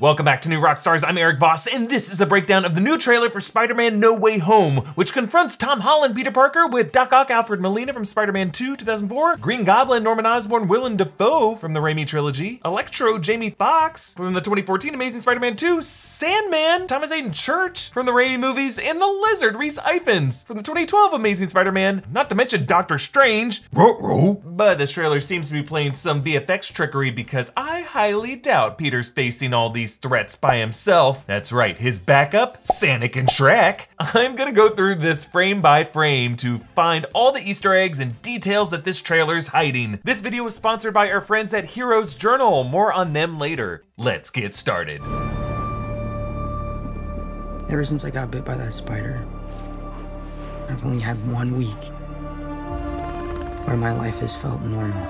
Welcome back to New Rockstars. I'm Erik Voss, and this is a breakdown of the new trailer for Spider-Man No Way Home, which confronts Tom Holland Peter Parker with Doc Ock Alfred Molina from Spider-Man 2, 2004, Green Goblin Norman Osborn Willem Dafoe from the Raimi trilogy, Electro Jamie Foxx from the 2014 Amazing Spider-Man 2, Sandman Thomas Hayden Church from the Raimi movies, and the Lizard Rhys Ifans from the 2012 Amazing Spider-Man, not to mention Doctor Strange. But this trailer seems to be playing some VFX trickery because I highly doubt Peter's facing all these threats by himself. That's right, his backup, Sonic and Shrek. I'm gonna go through this frame by frame to find all the Easter eggs and details that this trailer's hiding. This video was sponsored by our friends at Heroes Journal. More on them later. Let's get started. Ever since I got bit by that spider, I've only had 1 week where my life has felt normal.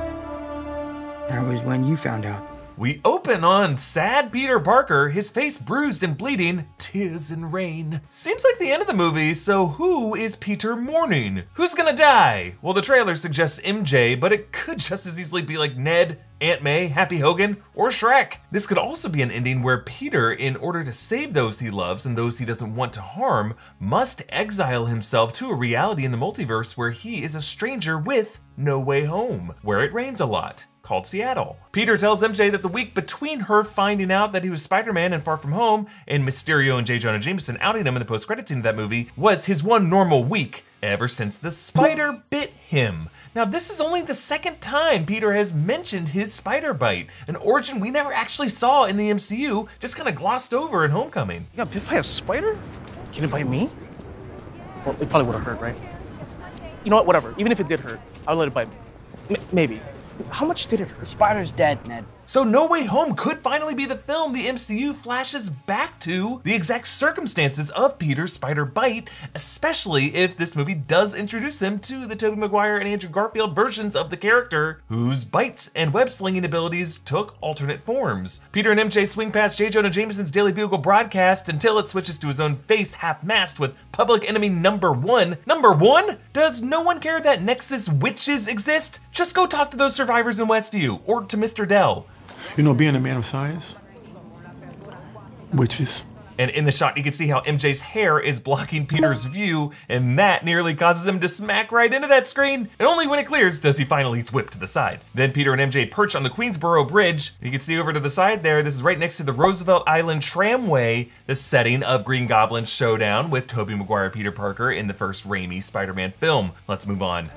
That was when you found out. We open on sad Peter Parker, his face bruised and bleeding, tears and rain. Seems like the end of the movie, so who is Peter mourning? Who's gonna die? Well, the trailer suggests MJ, but it could just as easily be like Ned, Aunt May, Happy Hogan, or Shrek. This could also be an ending where Peter, in order to save those he loves and those he doesn't want to harm, must exile himself to a reality in the multiverse where he is a stranger with no way home, where it rains a lot, called Seattle. Peter tells MJ that the week between her finding out that he was Spider-Man and Far From Home and Mysterio and J. Jonah Jameson outing him in the post-credit scene of that movie was his one normal week ever since the spider bit him. Now, this is only the second time Peter has mentioned his spider bite, an origin we never actually saw in the MCU, just kind of glossed over in Homecoming. You got bit by a spider? Can it bite me? Well, it probably would have hurt, right? You know what, whatever. Even if it did hurt, I'll let it bite me. Maybe. How much did it hurt? The spider's dead, Ned. So No Way Home could finally be the film the MCU flashes back to the exact circumstances of Peter's spider bite, especially if this movie does introduce him to the Tobey Maguire and Andrew Garfield versions of the character, whose bites and web-slinging abilities took alternate forms. Peter and MJ swing past J. Jonah Jameson's Daily Bugle broadcast until it switches to his own face half-mast with Public Enemy number one. Number one? Does no one care that Nexus witches exist? Just go talk to those survivors in Westview, or to Mr. Dell. You know, being a man of science, witches. And in the shot, you can see how MJ's hair is blocking Peter's view, and that nearly causes him to smack right into that screen. And only when it clears does he finally whip to the side. Then Peter and MJ perch on the Queensboro Bridge. You can see over to the side there, this is right next to the Roosevelt Island Tramway, the setting of Green Goblin's showdown with Tobey Maguire Peter Parker in the first Raimi Spider-Man film. Let's move on.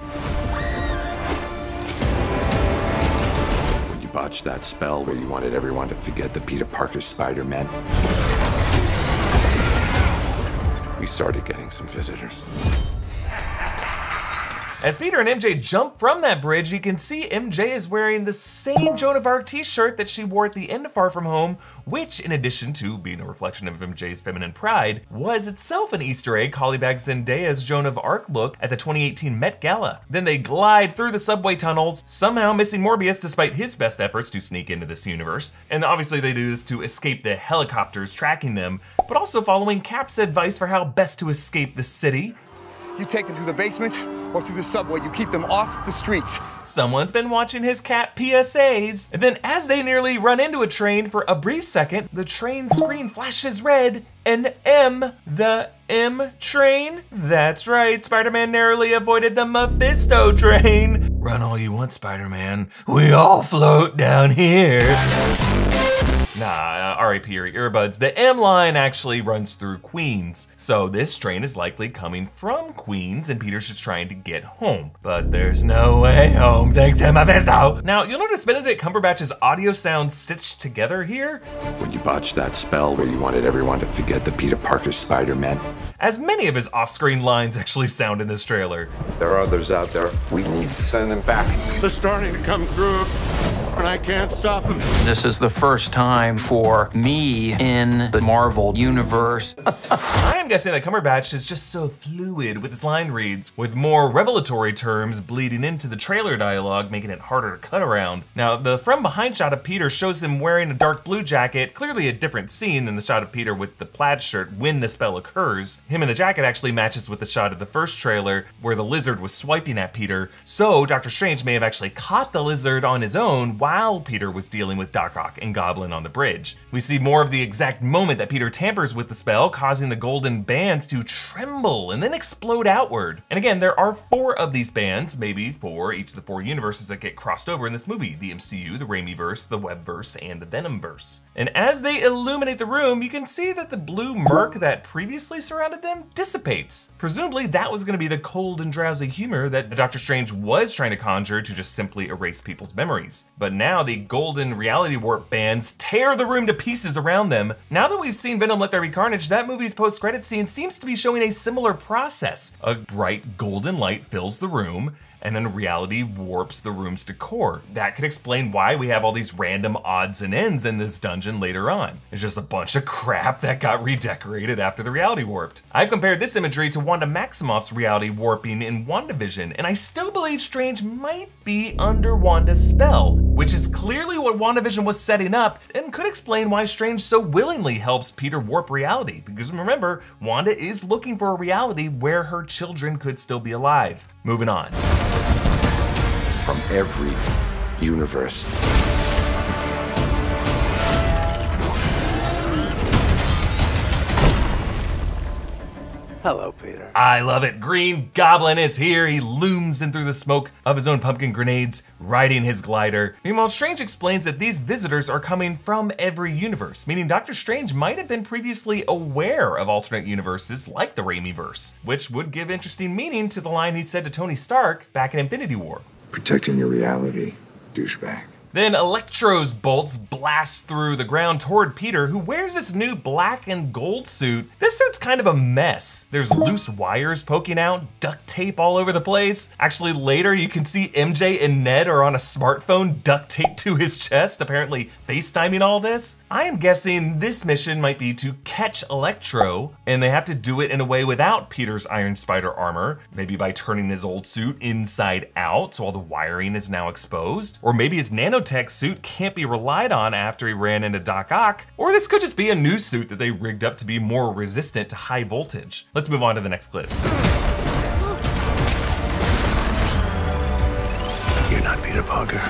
Botched that spell where you wanted everyone to forget that Peter Parker's Spider-Man. We started getting some visitors. As Peter and MJ jump from that bridge, you can see MJ is wearing the same Joan of Arc t-shirt that she wore at the end of Far From Home, which, in addition to being a reflection of MJ's feminine pride, was itself an Easter egg calling back Zendaya's Joan of Arc look at the 2018 Met Gala. Then they glide through the subway tunnels, somehow missing Morbius despite his best efforts to sneak into this universe. And obviously they do this to escape the helicopters tracking them, but also following Cap's advice for how best to escape the city. You take them to the basement or through the subway. You keep them off the streets. Someone's been watching his Cap PSAs. And then as they nearly run into a train for a brief second, the train screen flashes red and M, the M train. That's right, Spider-Man narrowly avoided the Mephisto train. Run all you want, Spider-Man. We all float down here. Nah, RIP your earbuds. The M line actually runs through Queens, so this train is likely coming from Queens and Peter's just trying to get home. But there's no way home thanks to Mephisto. Now, you'll notice Benedict Cumberbatch's audio sounds stitched together here. When you botched that spell where you wanted everyone to forget that Peter Parker's Spider-Man. As many of his off-screen lines actually sound in this trailer. There are others out there. We need to send them back. They're starting to come through, and I can't stop them. This is the first time for me in the Marvel universe. I am guessing that Cumberbatch is just so fluid with his line reads, with more revelatory terms bleeding into the trailer dialogue, making it harder to cut around. Now, the from behind shot of Peter shows him wearing a dark blue jacket, clearly a different scene than the shot of Peter with the plaid shirt when the spell occurs. Him in the jacket actually matches with the shot of the first trailer where the lizard was swiping at Peter, so Doctor Strange may have actually caught the lizard on his own while while Peter was dealing with Doc Ock and Goblin on the bridge. We see more of the exact moment that Peter tampers with the spell, causing the golden bands to tremble and then explode outward. And again, there are 4 of these bands, maybe for each of the 4 universes that get crossed over in this movie: the MCU, the Raimiverse, the Webverse, and the Venomverse. And as they illuminate the room, you can see that the blue murk that previously surrounded them dissipates. Presumably that was going to be the cold and drowsy humor that Doctor Strange was trying to conjure to just simply erase people's memories. But now the golden reality warp bands tear the room to pieces around them. Now that we've seen Venom Let There Be Carnage, that movie's post-credit scene seems to be showing a similar process. A bright golden light fills the room, and then reality warps the room's decor. That could explain why we have all these random odds and ends in this dungeon later on. It's just a bunch of crap that got redecorated after the reality warped. I've compared this imagery to Wanda Maximoff's reality warping in WandaVision, and I still believe Strange might be under Wanda's spell, which is clearly what WandaVision was setting up, and could explain why Strange so willingly helps Peter warp reality. Because remember, Wanda is looking for a reality where her children could still be alive. Moving on. From every universe. Hello, Peter. I love it. Green Goblin is here. He looms in through the smoke of his own pumpkin grenades, riding his glider. Meanwhile, Strange explains that these visitors are coming from every universe, meaning Doctor Strange might have been previously aware of alternate universes like the Raimiverse, which would give interesting meaning to the line he said to Tony Stark back in Infinity War. Protecting your reality, douchebag. Then Electro's bolts blast through the ground toward Peter, who wears this new black and gold suit. This suit's kind of a mess. There's loose wires poking out, duct tape all over the place. Actually, later you can see MJ and Ned are on a smartphone duct taped to his chest, apparently FaceTiming all this. I am guessing this mission might be to catch Electro, and they have to do it in a way without Peter's Iron Spider armor, maybe by turning his old suit inside out so all the wiring is now exposed, or maybe his nanotech suit can't be relied on after he ran into Doc Ock, or this could just be a new suit that they rigged up to be more resistant to high voltage. Let's move on to the next clip. You're not Peter Parker.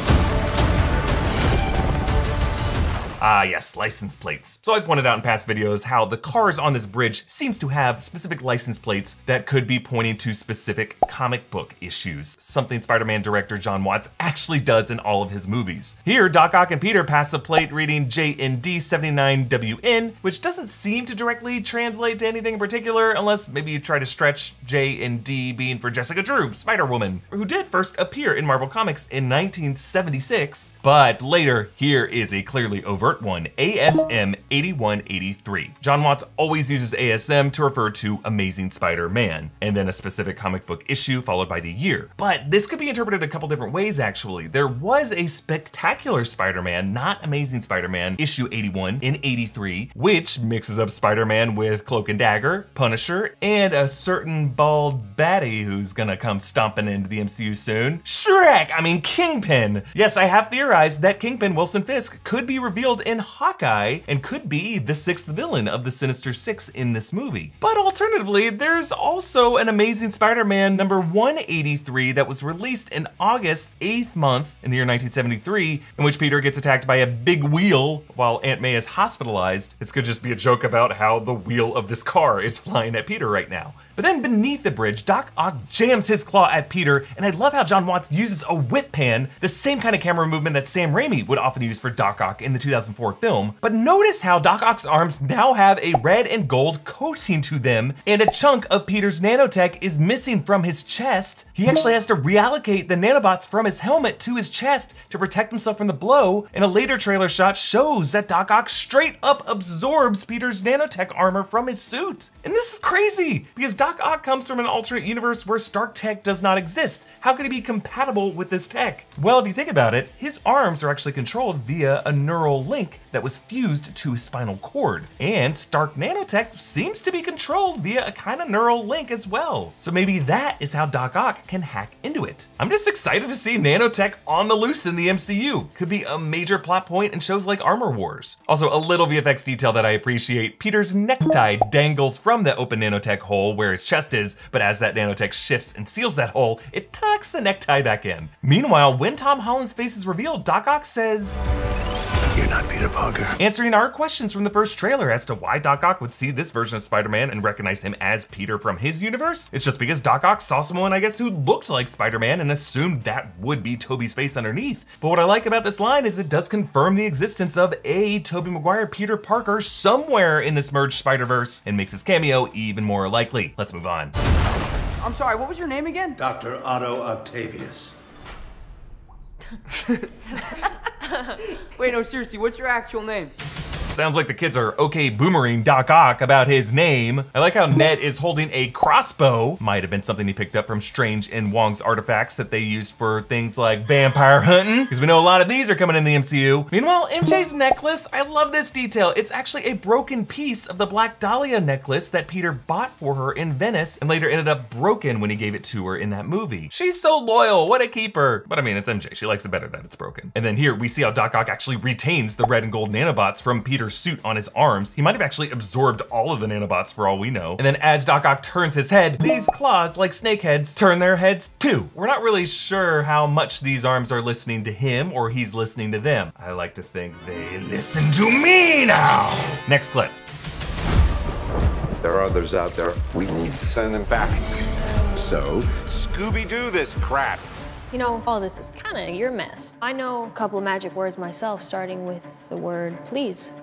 Ah yes, license plates. So I pointed out in past videos how the cars on this bridge seems to have specific license plates that could be pointing to specific comic book issues, something Spider-Man director Jon Watts actually does in all of his movies. Here, Doc Ock and Peter pass a plate reading JND79WN, which doesn't seem to directly translate to anything in particular, unless maybe you try to stretch J and D being for Jessica Drew, Spider-Woman, who did first appear in Marvel Comics in 1976, but later, here is a clearly overt one, ASM 8183. Jon Watts always uses ASM to refer to Amazing Spider-Man, and then a specific comic book issue followed by the year. But this could be interpreted a couple different ways actually. There was a Spectacular Spider-Man, not Amazing Spider-Man, issue 81 in 83, which mixes up Spider-Man with Cloak and Dagger, Punisher, and a certain bald baddie who's gonna come stomping into the MCU soon. Kingpin! Yes, I have theorized that Kingpin Wilson Fisk could be revealed in Hawkeye and could be the 6th villain of the Sinister Six in this movie. But alternatively, there's also an Amazing Spider-Man number 183 that was released in August 8th month in the year 1973, in which Peter gets attacked by a big wheel while Aunt May is hospitalized. This could just be a joke about how the wheel of this car is flying at Peter right now. But then beneath the bridge, Doc Ock jams his claw at Peter, and I love how Jon Watts uses a whip pan, the same kind of camera movement that Sam Raimi would often use for Doc Ock in the 2004 film. But notice how Doc Ock's arms now have a red and gold coating to them, and a chunk of Peter's nanotech is missing from his chest. He actually has to reallocate the nanobots from his helmet to his chest to protect himself from the blow, and a later trailer shot shows that Doc Ock straight up absorbs Peter's nanotech armor from his suit. And this is crazy, because Doc Ock comes from an alternate universe where Stark tech does not exist. How could he be compatible with this tech? Well, if you think about it, his arms are actually controlled via a neural link. link that was fused to his spinal cord. And Stark nanotech seems to be controlled via a kind of neural link as well. So maybe that is how Doc Ock can hack into it. I'm just excited to see nanotech on the loose in the MCU. Could be a major plot point in shows like Armor Wars. Also, a little VFX detail that I appreciate. Peter's necktie dangles from the open nanotech hole where his chest is, but as that nanotech shifts and seals that hole, it tucks the necktie back in. Meanwhile, when Tom Holland's face is revealed, Doc Ock says, You're not Peter Parker. answering our questions from the first trailer as to why Doc Ock would see this version of Spider-Man and recognize him as Peter from his universe. It's just because Doc Ock saw someone, I guess, who looked like Spider-Man and assumed that would be Tobey's face underneath. But what I like about this line is it does confirm the existence of a Tobey Maguire Peter Parker somewhere in this merged Spider-Verse and makes his cameo even more likely. Let's move on. I'm sorry, what was your name again? Dr. Otto Octavius. Wait, no, seriously, what's your actual name? Sounds like the kids are okay boomering Doc Ock about his name. I like how Ned is holding a crossbow. Might have been something he picked up from Strange and Wong's artifacts that they used for things like vampire hunting, because we know a lot of these are coming in the MCU. Meanwhile, MJ's necklace, I love this detail. It's actually a broken piece of the Black Dahlia necklace that Peter bought for her in Venice and later ended up broken when he gave it to her in that movie. She's so loyal, what a keeper. But I mean, it's MJ, she likes it better that it's broken. And then here we see how Doc Ock actually retains the red and gold nanobots from Peter's suit on his arms. He might have actually absorbed all of the nanobots for all we know. And then as Doc Ock turns his head, these claws, like snake heads, turn their heads too. We're not really sure how much these arms are listening to him or he's listening to them. I like to think they listen to me now. Next clip. There are others out there. We need to send them back. So, Scooby-Doo this crap. You know, all this is kind of your mess. I know a couple of magic words myself, starting with the word please.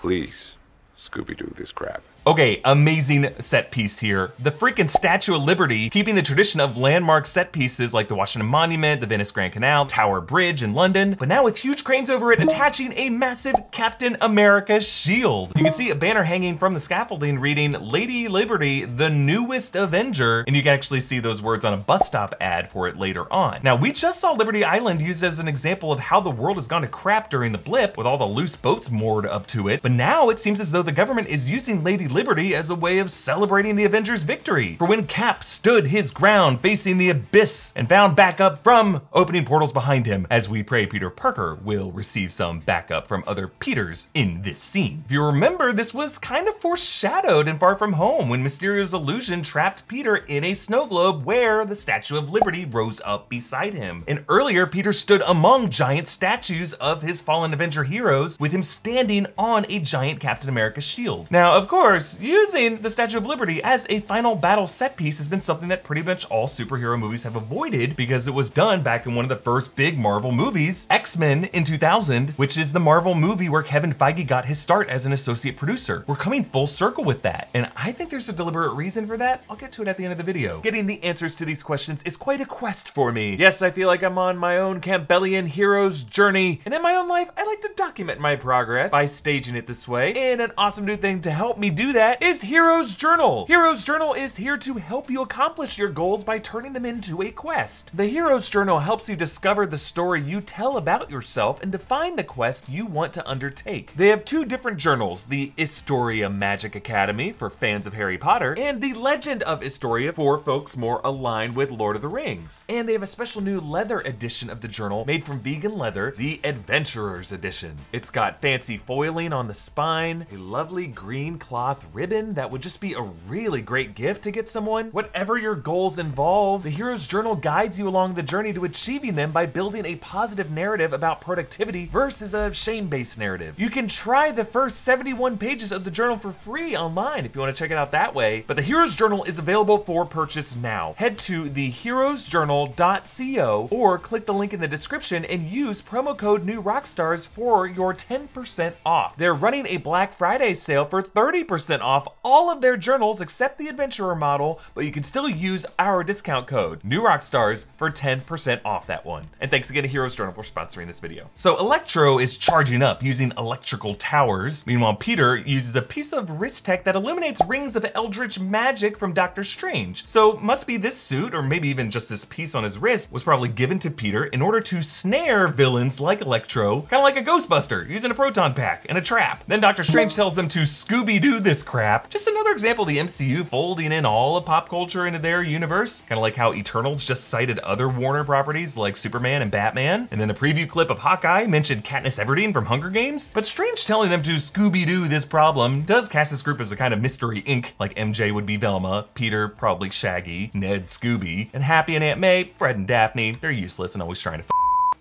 please, Scooby-Doo this crap. Okay, amazing set piece here. The freaking Statue of Liberty, keeping the tradition of landmark set pieces like the Washington Monument, the Venice Grand Canal, Tower Bridge in London, but now with huge cranes over it attaching a massive Captain America shield. You can see a banner hanging from the scaffolding reading, Lady Liberty, the newest Avenger, and you can actually see those words on a bus stop ad for it later on. Now, we just saw Liberty Island used as an example of how the world has gone to crap during the blip with all the loose boats moored up to it, but now it seems as though the government is using Lady Liberty as a way of celebrating the Avengers' victory. For when Cap stood his ground facing the abyss and found backup from opening portals behind him, as we pray Peter Parker will receive some backup from other Peters in this scene. If you remember, this was kind of foreshadowed in Far From Home when Mysterio's illusion trapped Peter in a snow globe where the Statue of Liberty rose up beside him. And earlier, Peter stood among giant statues of his fallen Avenger heroes with him standing on a giant Captain America shield. Now, of course, using the Statue of Liberty as a final battle set piece has been something that pretty much all superhero movies have avoided because it was done back in one of the first big Marvel movies, X-Men in 2000, which is the Marvel movie where Kevin Feige got his start as an associate producer. We're coming full circle with that, and I think there's a deliberate reason for that. I'll get to it at the end of the video. Getting the answers to these questions is quite a quest for me. Yes, I feel like I'm on my own Campbellian hero's journey, and in my own life, I like to document my progress by staging it this way, and an awesome new thing to help me do that is Hero's Journal. Hero's Journal is here to help you accomplish your goals by turning them into a quest. The Hero's Journal helps you discover the story you tell about yourself and define the quest you want to undertake. They have two different journals, the Historia Magic Academy for fans of Harry Potter, and the Legend of Historia for folks more aligned with Lord of the Rings. And they have a special new leather edition of the journal made from vegan leather, the Adventurer's Edition. It's got fancy foiling on the spine, a lovely green cloth ribbon that would just be a really great gift to get someone. Whatever your goals involve, the Hero's Journal guides you along the journey to achieving them by building a positive narrative about productivity versus a shame-based narrative. You can try the first 71 pages of the journal for free online if you want to check it out that way, but the Hero's Journal is available for purchase now. Head to theheroesjournal.co or click the link in the description and use promo code NEWROCKSTARS for your 10% off. They're running a Black Friday sale for 30% 10% off all of their journals except the Adventurer model, but you can still use our discount code, New Rockstars, for 10% off that one. And thanks again to Heroes Journal for sponsoring this video. So Electro is charging up using electrical towers. Meanwhile, Peter uses a piece of wrist tech that illuminates rings of eldritch magic from Doctor Strange. So must be this suit, or maybe even just this piece on his wrist, was probably given to Peter in order to snare villains like Electro, kind of like a Ghostbuster using a proton pack and a trap. Then Doctor Strange tells them to Scooby-Doo this crap. Just another example of the MCU folding in all of pop culture into their universe. Kind of like how Eternals just cited other Warner properties like Superman and Batman. And then a preview clip of Hawkeye mentioned Katniss Everdeen from Hunger Games. But Strange telling them to Scooby-Doo this problem does cast this group as a kind of Mystery Inc. Like MJ would be Velma, Peter probably Shaggy, Ned Scooby, and Happy and Aunt May, Fred and Daphne, they're useless and always trying to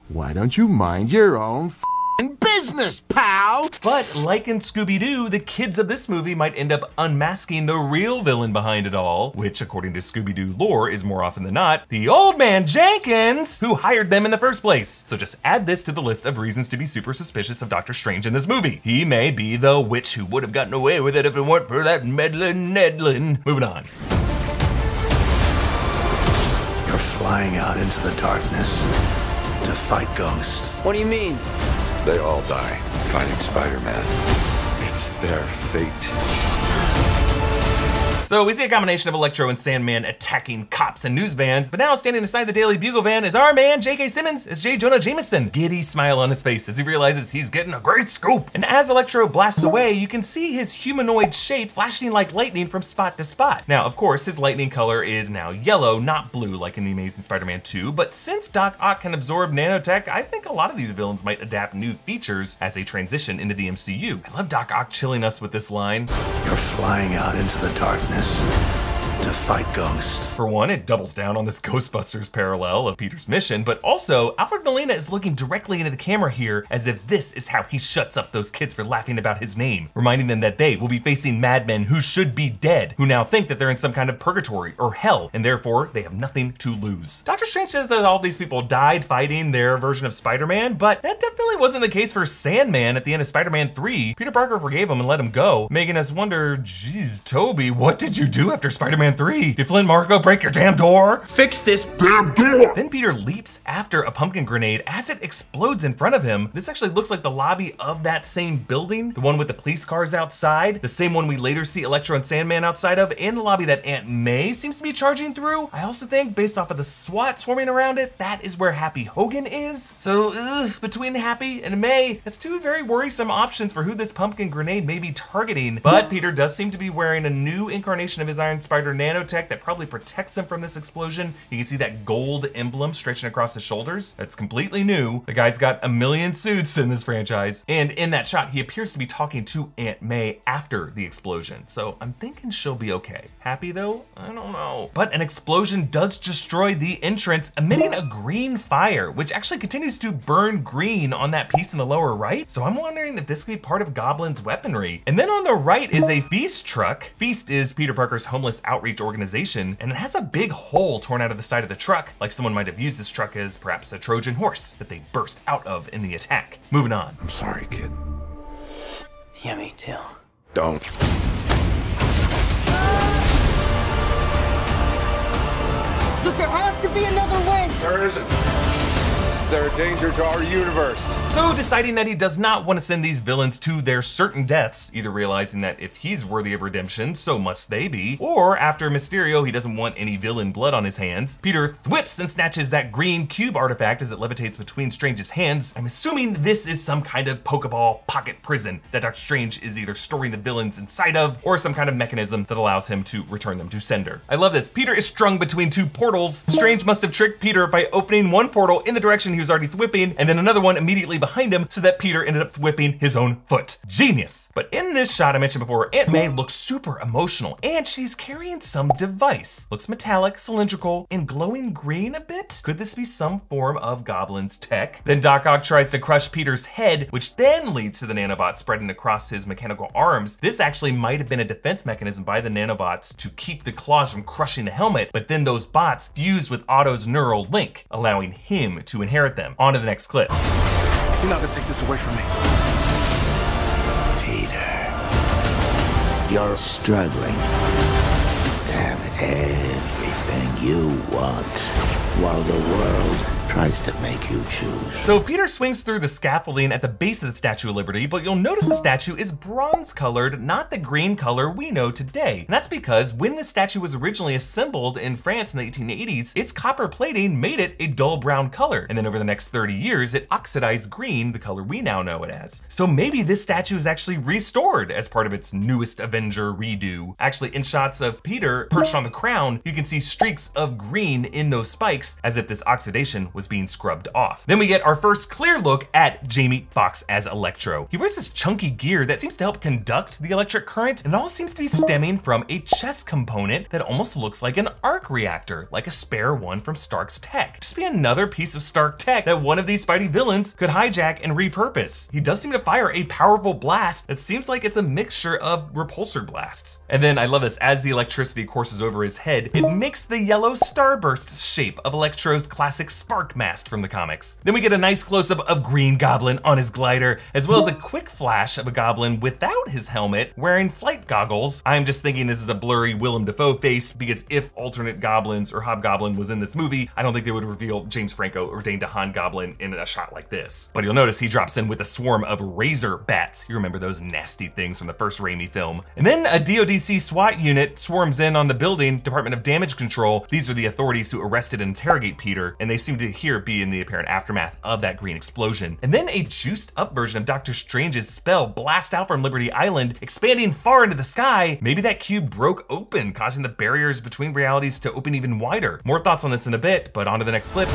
Why don't you mind your own business, pal? But like in Scooby-Doo, the kids of this movie might end up unmasking the real villain behind it all, which according to Scooby-Doo lore is more often than not the old man Jenkins, who hired them in the first place. So just add this to the list of reasons to be super suspicious of Doctor Strange in this movie. He may be the witch who would have gotten away with it if it weren't for that meddling Nedlin. Moving on. You're flying out into the darkness to fight ghosts. What do you mean? They all die fighting Spider-Man. It's their fate. So we see a combination of Electro and Sandman attacking cops and news vans, but now standing aside the Daily Bugle van is our man J.K. Simmons as J. Jonah Jameson. Giddy smile on his face as he realizes he's getting a great scoop. And as Electro blasts away, you can see his humanoid shape flashing like lightning from spot to spot. Now, of course, his lightning color is now yellow, not blue like in The Amazing Spider-Man 2, but since Doc Ock can absorb nanotech, I think a lot of these villains might adapt new features as they transition into the MCU. I love Doc Ock chilling us with this line. You're flying out into the darkness to fight ghosts. For one, it doubles down on this Ghostbusters parallel of Peter's mission, but also Alfred Molina is looking directly into the camera here as if this is how he shuts up those kids for laughing about his name, reminding them that they will be facing madmen who should be dead, who now think that they're in some kind of purgatory or hell, and therefore they have nothing to lose. Doctor Strange says that all these people died fighting their version of Spider-Man, but that definitely wasn't the case for Sandman at the end of Spider-Man 3. Peter Parker forgave him and let him go, making us wonder, geez, Tobey, what did you do after Spider-Man 3? Did Flynn Marco break your damn door? Fix this damn door! Then Peter leaps after a pumpkin grenade as it explodes in front of him. This actually looks like the lobby of that same building, the one with the police cars outside, the same one we later see Electro and Sandman outside of, and the lobby that Aunt May seems to be charging through. I also think, based off of the SWAT swarming around it, that is where Happy Hogan is. So, between Happy and May, that's two very worrisome options for who this pumpkin grenade may be targeting. But Peter does seem to be wearing a new incarnation of his Iron Spider nanotech that probably protects him from this explosion. You can see that gold emblem stretching across his shoulders. That's completely new. The guy's got a million suits in this franchise. And in that shot, he appears to be talking to Aunt May after the explosion. So I'm thinking she'll be okay. Happy though? I don't know. But an explosion does destroy the entrance, emitting a green fire, which actually continues to burn green on that piece in the lower right. So I'm wondering if this could be part of Goblin's weaponry. And then on the right is a Feast truck. Feast is Peter Parker's homeless outreach organization, and it has a big hole torn out of the side of the truck, like someone might have used this truck as perhaps a Trojan horse that they burst out of in the attack. Moving on. I'm sorry, kid. Yeah, me too. Don't. Look, there has to be another way. There isn't. They're a danger to our universe. So deciding that he does not want to send these villains to their certain deaths, either realizing that if he's worthy of redemption, so must they be, or after Mysterio, he doesn't want any villain blood on his hands, Peter thwips and snatches that green cube artifact as it levitates between Strange's hands. I'm assuming this is some kind of Pokeball pocket prison that Doctor Strange is either storing the villains inside of, or some kind of mechanism that allows him to return them to sender. I love this. Peter is strung between two portals. Strange must have tricked Peter by opening one portal in the direction he was already thwipping, and then another one immediately behind him so that Peter ended up thwipping his own foot. Genius. But in this shot I mentioned before, Aunt May looks super emotional, and she's carrying some device. Looks metallic, cylindrical, and glowing green a bit. Could this be some form of Goblin's tech? Then Doc Ock tries to crush Peter's head, which then leads to the nanobot spreading across his mechanical arms. This actually might have been a defense mechanism by the nanobots to keep the claws from crushing the helmet, but then those bots fused with Otto's neural link, allowing him to inherit them. On to the next clip. You're not gonna take this away from me. Peter. You're struggling to have everything you want, while the world tries to make you choose. So Peter swings through the scaffolding at the base of the Statue of Liberty, but you'll notice the statue is bronze colored, not the green color we know today. And that's because when the statue was originally assembled in France in the 1880s, its copper plating made it a dull brown color. And then over the next 30 years, it oxidized green, the color we now know it as. So maybe this statue is actually restored as part of its newest Avenger redo. Actually, in shots of Peter perched on the crown, you can see streaks of green in those spikes as if this oxidation was being scrubbed off. Then we get our first clear look at Jamie Foxx as Electro. He wears this chunky gear that seems to help conduct the electric current, and it all seems to be stemming from a chest component that almost looks like an arc reactor, like a spare one from Stark's tech. Just be another piece of Stark tech that one of these Spidey villains could hijack and repurpose. He does seem to fire a powerful blast that seems like it's a mixture of repulsor blasts. And then I love this, as the electricity courses over his head, it makes the yellow starburst shape of Electro's classic spark mast from the comics. Then we get a nice close-up of Green Goblin on his glider, as well as a quick flash of a goblin without his helmet wearing flight goggles. I'm just thinking this is a blurry Willem Dafoe face, because if alternate goblins or Hobgoblin was in this movie, I don't think they would reveal James Franco or Dane DeHaan Goblin in a shot like this. But you'll notice he drops in with a swarm of razor bats. You remember those nasty things from the first Raimi film. And then a DODC SWAT unit swarms in on the building, Department of Damage Control. These are the authorities who arrested and interrogate Peter, and they seem to here be in the apparent aftermath of that green explosion. And then a juiced up version of Doctor Strange's spell blasts out from Liberty Island, expanding far into the sky. Maybe that cube broke open, causing the barriers between realities to open even wider. More thoughts on this in a bit, but on to the next clip.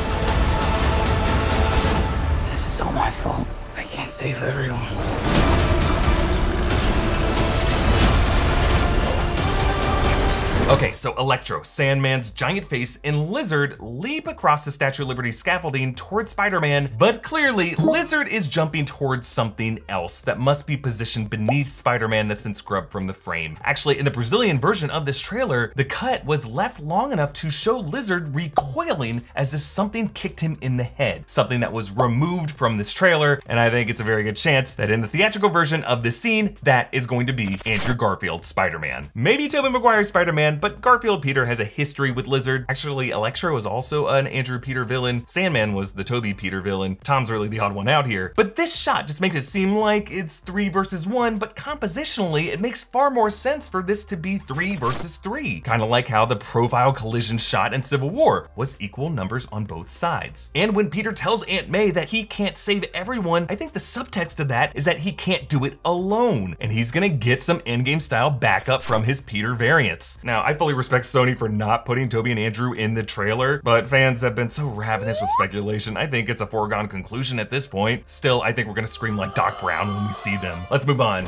This is all my fault. I can't save everyone. Okay, so Electro, Sandman's giant face, and Lizard leap across the Statue of Liberty scaffolding towards Spider-Man, but clearly Lizard is jumping towards something else that must be positioned beneath Spider-Man that's been scrubbed from the frame. Actually, in the Brazilian version of this trailer, the cut was left long enough to show Lizard recoiling as if something kicked him in the head, something that was removed from this trailer, and I think it's a very good chance that in the theatrical version of this scene, that is going to be Andrew Garfield's Spider-Man. Maybe Tobey Maguire's Spider-Man, but Garfield Peter has a history with Lizard. Actually, Electro is also an Andrew Peter villain. Sandman was the Tobey Peter villain. Tom's really the odd one out here. But this shot just makes it seem like it's 3 versus 1, but compositionally, it makes far more sense for this to be 3 versus 3. Kind of like how the profile collision shot in Civil War was equal numbers on both sides. And when Peter tells Aunt May that he can't save everyone, I think the subtext of that is that he can't do it alone, and he's gonna get some endgame style backup from his Peter variants. Now, I fully respect Sony for not putting Tobey and Andrew in the trailer, but fans have been so ravenous with speculation, I think it's a foregone conclusion at this point. Still, I think we're gonna scream like Doc Brown when we see them. Let's move on.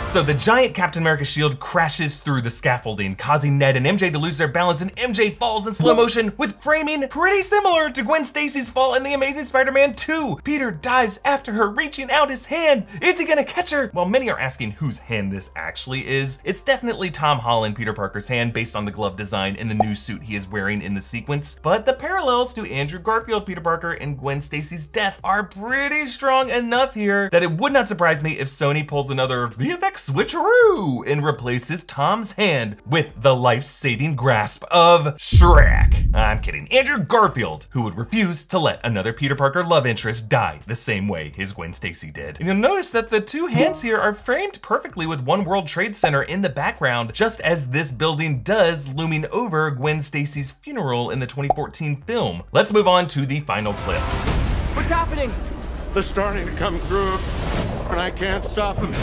So the giant Captain America shield crashes through the scaffolding, causing Ned and MJ to lose their balance, and MJ falls in slow motion with framing pretty similar to Gwen Stacy's fall in The Amazing Spider-Man 2. Peter dives after her, reaching out his hand. Is he gonna catch her? While many are asking whose hand this actually is, it's definitely Tom Holland, Peter Parker's hand, based on the glove design and the new suit he is wearing in the sequence. But the parallels to Andrew Garfield, Peter Parker, and Gwen Stacy's death are pretty strong enough here that it would not surprise me if Sony pulls another VFX switcheroo and replaces Tom's hand with the life-saving grasp of Shrek. I'm kidding. Andrew Garfield, who would refuse to let another Peter Parker love interest die the same way his Gwen Stacy did. And you'll notice that the two hands here are framed perfectly with One World Trade Center in the background, just as this building does looming over Gwen Stacy's funeral in the 2014 film. Let's move on to the final clip. What's happening? They're starting to come through, and I can't stop them.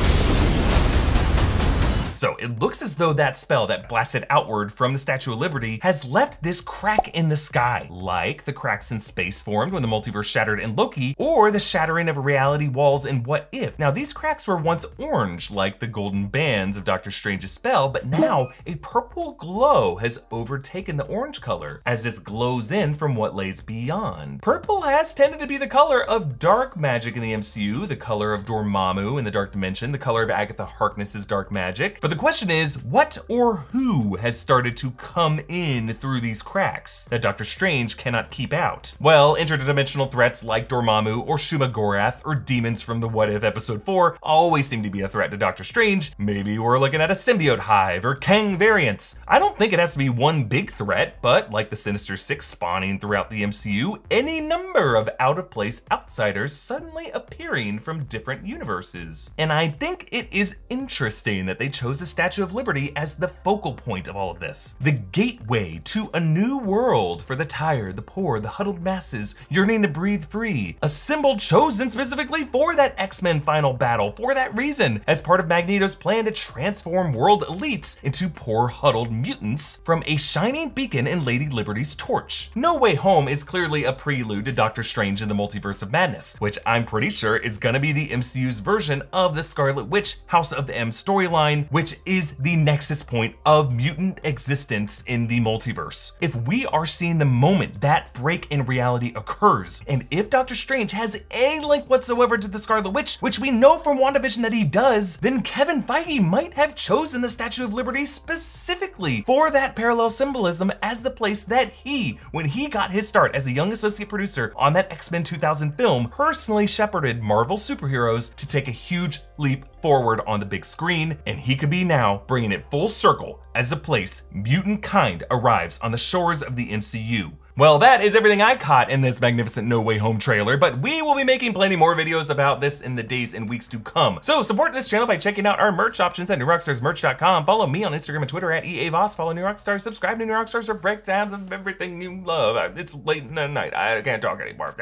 So it looks as though that spell that blasted outward from the Statue of Liberty has left this crack in the sky, like the cracks in space formed when the multiverse shattered in Loki, or the shattering of reality walls in What If. Now these cracks were once orange, like the golden bands of Doctor Strange's spell, but now a purple glow has overtaken the orange color as this glows in from what lays beyond. Purple has tended to be the color of dark magic in the MCU, the color of Dormammu in the Dark Dimension, the color of Agatha Harkness's dark magic, but But the question is, what or who has started to come in through these cracks that Doctor Strange cannot keep out? Well, interdimensional threats like Dormammu or Shuma Gorath or demons from the What If episode 4 always seem to be a threat to Doctor Strange. Maybe we're looking at a symbiote hive or Kang variants. I don't think it has to be one big threat, but like the Sinister Six spawning throughout the MCU, any number of out-of-place outsiders suddenly appearing from different universes. And I think it is interesting that they chose the Statue of Liberty as the focal point of all of this. The gateway to a new world for the tired, the poor, the huddled masses yearning to breathe free. A symbol chosen specifically for that X-Men final battle for that reason, as part of Magneto's plan to transform world elites into poor huddled mutants from a shining beacon in Lady Liberty's torch. No Way Home is clearly a prelude to Doctor Strange in the Multiverse of Madness, which I'm pretty sure is gonna be the MCU's version of the Scarlet Witch House of M storyline, which is the nexus point of mutant existence in the multiverse. If we are seeing the moment that break in reality occurs, and if Doctor Strange has a link whatsoever to the Scarlet Witch, which we know from WandaVision that he does, then Kevin Feige might have chosen the Statue of Liberty specifically for that parallel symbolism as the place that he, when he got his start as a young associate producer on that X-Men 2000 film, personally shepherded Marvel superheroes to take a huge leap forward on the big screen, and he could be now bringing it full circle as a place mutant kind arrives on the shores of the MCU. Well, that is everything I caught in this magnificent No Way Home trailer, but we will be making plenty more videos about this in the days and weeks to come. So support this channel by checking out our merch options at newrockstarsmerch.com. Follow me on Instagram and Twitter at EA Voss. Follow New Rockstars. Subscribe to New Rockstars for breakdowns of everything you love. It's late in the night. I can't talk anymore.